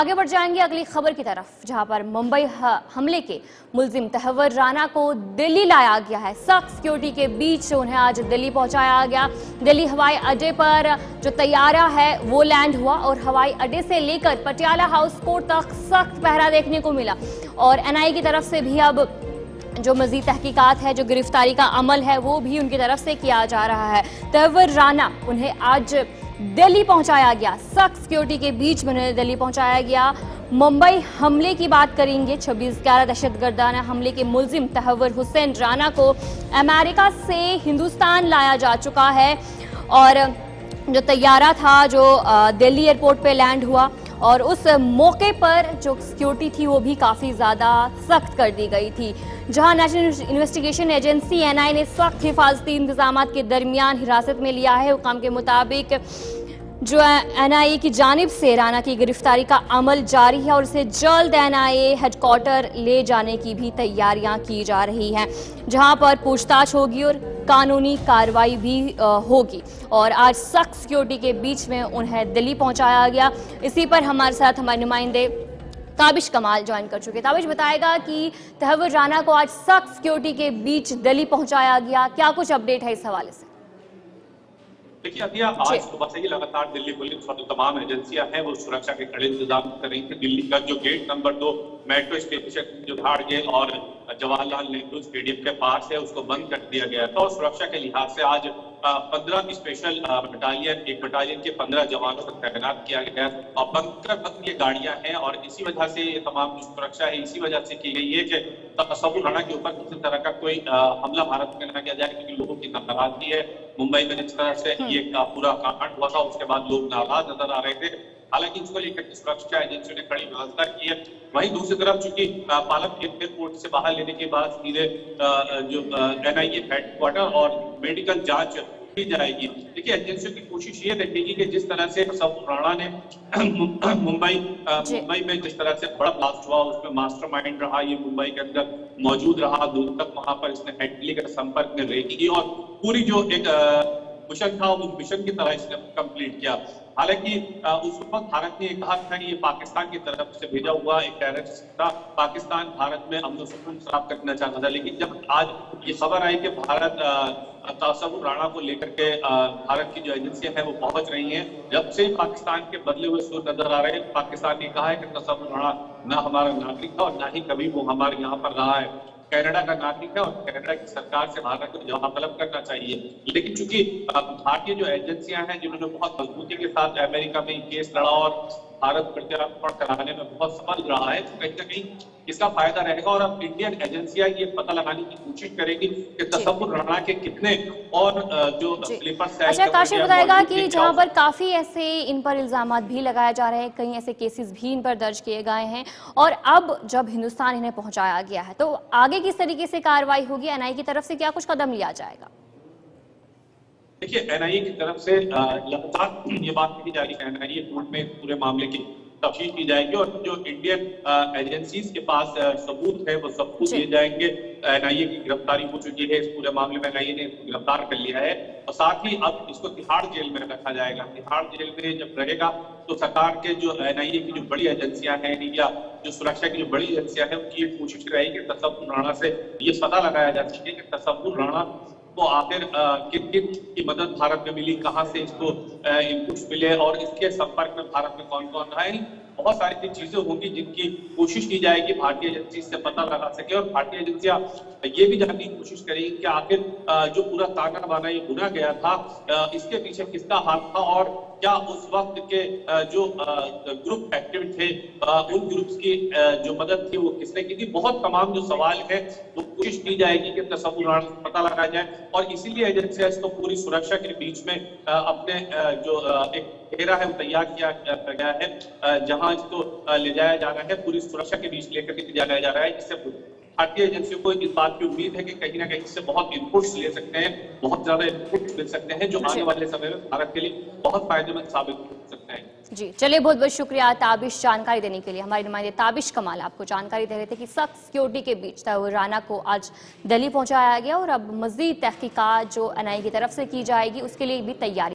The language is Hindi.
आगे बढ़ जाएंगे अगली खबर की तरफ, जहां पर मुंबई हमले के मुलजिम तहव्वुर राना को दिल्ली लाया गया है। सख्त सिक्योरिटी के बीच उन्हें आज दिल्ली पहुंचाया गया। दिल्ली हवाई अड्डे पर जो तैयारा है वो लैंड हुआ और हवाई अड्डे से लेकर पटियाला हाउस कोर्ट तक सख्त पहरा देखने को मिला। और एनआईए की तरफ से भी अब जो मजीद तहकीकात है, जो गिरफ्तारी का अमल है, वो भी उनकी तरफ से किया जा रहा है। तहव्वुर राना उन्हें आज दिल्ली पहुंचाया गया, सख्त सिक्योरिटी के बीच में उन्हें दिल्ली पहुंचाया गया। मुंबई हमले की बात करेंगे। 26/11 दहशतगर्दाना हमले के मुलजिम तहव्वुर हुसैन राना को अमेरिका से हिंदुस्तान लाया जा चुका है और जो तैयारा था जो दिल्ली एयरपोर्ट पे लैंड हुआ और उस मौके पर जो सिक्योरिटी थी वो भी काफ़ी ज़्यादा सख्त कर दी गई थी। जहां नेशनल इन्वेस्टिगेशन एजेंसी एनआईए ने सख्त हिफाजती इंतजाम के दरमियान हिरासत में लिया है। हुकाम के मुताबिक जो एनआईए की जानिब से राना की गिरफ्तारी का अमल जारी है और उसे जल्द एनआईए हेडक्वार्टर ले जाने की भी तैयारियां की जा रही हैं, जहां पर पूछताछ होगी और कानूनी कार्रवाई भी होगी। और आज सख्त सिक्योरिटी के बीच में उन्हें दिल्ली पहुंचाया गया। इसी पर हमारे साथ हमारे नुमाइंदे ताबिश कमाल ज्वाइन कर चुके। ताबिश बताएगा कि तहव्वुर राना को आज सख्त सिक्योरिटी के बीच दिल्ली पहुंचाया गया, क्या कुछ अपडेट है इस हवाले से? देखिए अदिया, आज सुबह से ही लगातार दिल्ली पुलिस और तमाम एजेंसियां हैं वो सुरक्षा के कड़े इंतजाम कर रही थी। दिल्ली का जो गेट नंबर 2 मेट्रो स्टेशन जो धाड़गेल और जवाहरलाल नेहरू स्टेडियम के पास है उसको बंद कर दिया गया था और सुरक्षा के लिहाज से आज 15 स्पेशल बटालियन, एक बटालियन के 15 जवानों को तैनात किया गया और बंद ये गाड़ियां हैं और इसी वजह से ये तमाम जो सुरक्षा है इसी वजह से की गई है कि तसव्वुर राना के ऊपर किसी तरह का कोई हमला भारत में न किया जाए, क्योंकि लोगों की नाराजगी है। मुंबई में जिस तरह से ये पूरा कांड हुआ था उसके बाद लोग नाराज नजर आ रहे थे। हालांकि इसको लेकर सुरक्षा एजेंसियों ने कड़ी व्यवस्था की है। वहीं दूसरी तरफ चूंकि पालम एयरपोर्ट से बाहर लेने के बाद सीधे जो एनआईए हेडक्वार्टर और मेडिकल जांच की जाएगी। देखिए एजेंसियों की कोशिश ये रहेगी कि जिस तरह से तसव्वुर राना ने मुंबई में जिस तरह से बड़ा ब्लास्ट हुआ उसमें मास्टरमाइंड रहा, ये मुंबई के अंदर मौजूद रहा, दूर तक वहां पर इसने हेडली के संपर्क में रहेगी और पूरी जो एक मिशन था उस मिशन की तरह इसने कंप्लीट किया। हालांकि उस वक्त भारत ने कहा था कि ये पाकिस्तान की तरफ से भेजा हुआ एक टेररिस्ट था, पाकिस्तान भारत में अमन सुकून खराब करना चाहता था। लेकिन जब आज ये खबर आई कि भारत तसव्वुर राणा को लेकर के भारत की जो एजेंसियां हैं वो पहुंच रही हैं, जब से पाकिस्तान के बदले हुए सुर नजर आ रहे हैं। पाकिस्तान ने कहा है कि तसव्वुर राणा ना हमारा नागरिक था और ना ही कभी वो हमारे यहाँ पर रहा है, कनाडा का नागरिक है और कनाडा की सरकार से भारत को जवाब तलब करना चाहिए। लेकिन चूंकि भारतीय जो एजेंसियां हैं जिन्होंने बहुत मजबूती के साथ अमेरिका में केस लड़ा और भारत प्रत्यार्पण कराने में बहुत सफल रहा है, तो कहीं ना कहीं इसका फायदा रहेगा। और अब इंडियन एजेंसियां ये पता लगाने की कोशिश करेंगी कि तसव्वुर राना के कितने और जो स्लीपर सेल। अच्छा काशिफ बताएगा कि जहां पर काफी ऐसे इन पर इल्जामात भी लगाए जा रहे हैं, कई ऐसे केसेस भी इन पर दर्ज किए गए हैं और अब जब हिंदुस्तान इन्हें पहुंचाया गया है तो आगे किस तरीके से कार्रवाई होगी? एनआईए की तरफ से क्या कुछ कदम लिया जाएगा? देखिए एनआईए की तरफ से लगातार ये बात कही जा रही है, एनआईए कोर्ट में पूरे मामले की तफ्तीश की जाएगी और जो इंडियन एजेंसीज के पास सबूत है वो सबूत दिए जाएंगे। एनआईए की गिरफ्तारी हो चुकी है, इस पूरे मामले में एनआईए ने इसको गिरफ्तार कर लिया है और साथ ही अब इसको तिहाड़ जेल में रखा जाएगा। तिहाड़ जेल में जब रहेगा तो सरकार के जो एनआईए की जो बड़ी एजेंसियां हैं या जो सुरक्षा की जो बड़ी एजेंसियां हैं उनकी ये कोशिश रहेगी कि तसव्वुर राना से ये पता लगाया जा सके कि तसव्वुर राना तो आखिर किन किन की मदद भारत में मिली, कहां से इसको इनपुट्स मिले और इसके संपर्क में भारत में कौन कौन रहा है। बहुत सारी चीजें होंगी जिनकी कोशिश की जाएगी भारतीय एजेंसी से पता लगा सके और भारतीय एजेंसियां ये भी जानने की कोशिश करेगी कि आखिर जो पूरा ताना बाना ये बुना गया था इसके पीछे किसका हाथ था और क्या उस वक्त के जो ग्रुप एक्टिव थे उन ग्रुप्स की जो मदद थी वो किसने की थी। बहुत तमाम जो सवाल है वो कोशिश की जाएगी कि तसव्वुर राना से पता लगाया जाए और इसीलिए एजेंसियां इसको पूरी सुरक्षा के बीच में अपने जो एक घेरा है वो तैयार किया गया है, जहां इसको ले जाया जा रहा है, पूरी सुरक्षा के बीच लेकर के जाया जा रहा है। जिससे भारतीय एजेंसियों को इस बात की उम्मीद है कि कहीं ना कहीं इससे बहुत इनपुट्स ले सकते हैं, बहुत ज्यादा इनपुट्स मिल सकते हैं जो आने वाले समय में भारत के लिए बहुत फायदेमंद साबित हो सकते हैं। जी चलिए, बहुत बहुत शुक्रिया ताबिश जानकारी देने के लिए। हमारे नुमाइंदे ताबिश कमाल आपको जानकारी दे रहे थे कि सख्त सिक्योरिटी के बीच तहव्वुर राना को आज दिल्ली पहुंचाया गया और अब मजीद तहकीकात जो एनआईए की तरफ से की जाएगी उसके लिए भी तैयारी